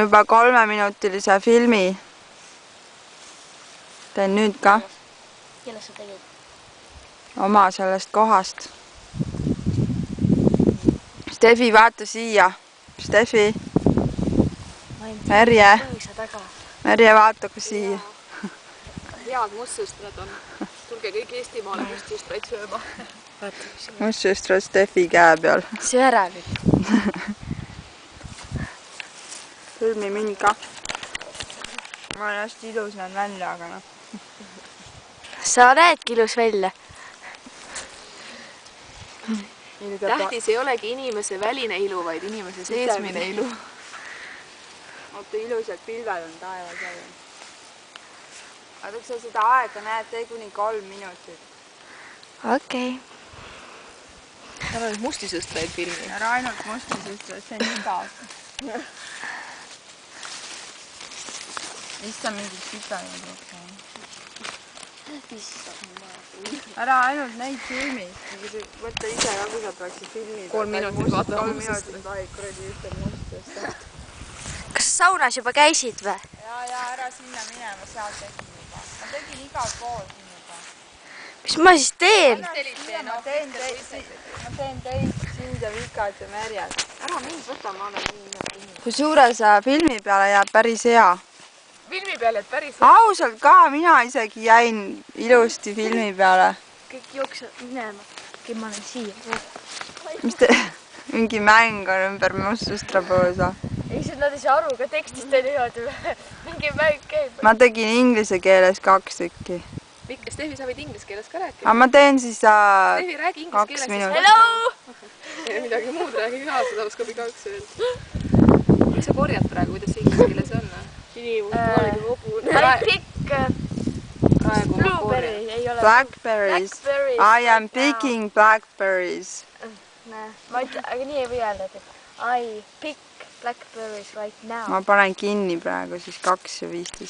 Juba 3-minutilise filmi. Teen nüüd ka. Kellest sa tegid? Oma sellest kohast. Steffi, vaata siia. Steffi. Merje. Merje, vaata ka siia. Head mustsõstrad on. Tulge kõik Eestimaale mustsõstraid sööma. Mustsõstrad Steffi käe peal. Söö ära nüüd. Filmi mind ka. Ma olen hästi ilus näen välja, aga noh. Sa näedki ilus välja. Tähtis ei olegi inimese väline ilu, vaid inimese seesmine ilu. Oota, ilusad pilved on taevas jälle. Aga kui sa seda aega näed, tee kuni 3 minutit. Okei. Ära nüüd mustisõstraid filmi. Ära ainult mustisõstrad, see on igav. Issa mingid pitanud rohkem. Ära ainult neid filmi. Võtta ise ka, kui sa peaksid filmi. 3 minutit vaatama 3 minutit vaid kuradi ühte mustest. Kas sa saunas juba käisid või? Ja ära sinna minema, seal tegin juba. Ma tegin igal pool sinuga. Mis ma siis teen? Ma teen teid, sind ja Vikat ja Merjat. Ära mind võta, ma olen nii. Kusjuures filmi peale jääb päris hea. Filmi peale, et päris hea. Ausalt ka, mina isegi jäin ilusti filmi peale. Kõik jooksevad minema. Okei, ma olen siia. Mis te... Mingi mäng on ümber mustsõstra poosa. Ei, nad ei saa aru, ka tekstist on niimoodi. Mingi mäng käib. Ma tegin inglise keeles 2 tükki. Steffi, sa võid inglise keeles ka rääkida. Aga ma teen siis Steffi, räägi inglise 2 keeles. minutit. Hello! Midagi muud räägi ka, seda oskab igaüks öelda. Mis sa korjad praegu, kuidas see inglise keeles on? I pick blueberry, ei ole. Blackberries. I am picking blackberries. Ma ütlen, aga nii ei või öelda, et I pick blackberries right now. Ma panen kinni praegu siis 2 ja 15.